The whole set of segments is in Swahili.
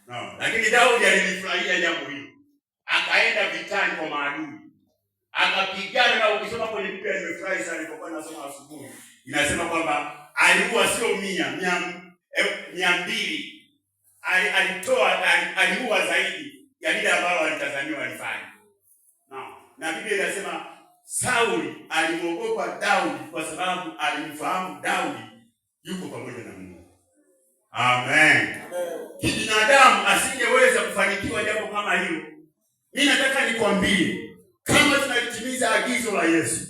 No. Lakini Daudi alifurahia jambo hilo. Akaenda vitani kwa maadui. Akapigana, na ukisoma kwenye Biblia nimefurahi sana nilipokuwa nasoma asubuhi. Inasema kwamba aliua sio 200. Aliua zaidi ya lile ambalo walitazamiwa walifanya. No. Na Biblia inasema Sauli alimwogopa Daudi kwa sababu alimfahamu Daudi yuko pamoja na Mungu. Amen. Kibinadamu asingeweza kufanikiwa jambo kama hilo. Mimi nataka nikwambie, kama tunalitimiza agizo la Yesu,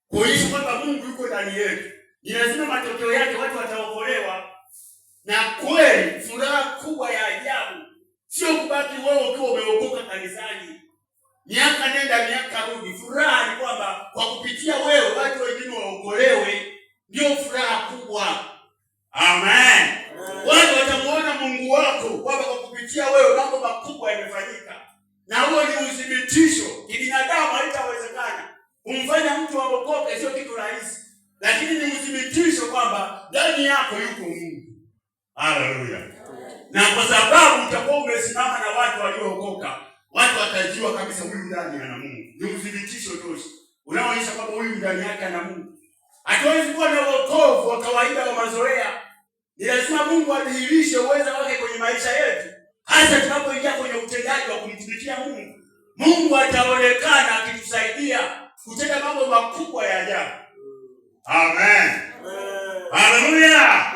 kuishi kwamba Mungu yuko ndani yetu, ni lazima matokeo yake watu wataokolewa. Na kweli furaha kubwa ya ajabu sio kubaki wewe ukiwa umeokoka kanisani miaka nenda miaka rudi. Furaha ni kwamba kwa kupitia wewe watu wengine waokolewe, ndio furaha kubwa. Amen. Watu watamuona Mungu wako kwamba kwa kupitia wewe mambo makubwa yamefanyika. Na huo ni udhibitisho. Kibinadamu haitawezekana kumfanya mtu aokoke, sio kitu rahisi, lakini ni udhibitisho kwamba ndani yako yuko Mungu. Haleluya. Na kwa sababu utakuwa umesimama na watu waliookoka, watu watajua kabisa huyu ndani ana Mungu. Ni udhibitisho tosha unaoonyesha kwamba huyu ndani yake ana Mungu. Hatuwezi kuwa na wokovu wa kawaida wa mazoea. Ni lazima Mungu adhihirishe uwezo wake kwenye maisha yetu, hasa tunapoingia kwenye utendaji wa kumtumikia Mungu. Mungu ataonekana akitusaidia kutenda mambo makubwa ya ajabu. Amen. Haleluya.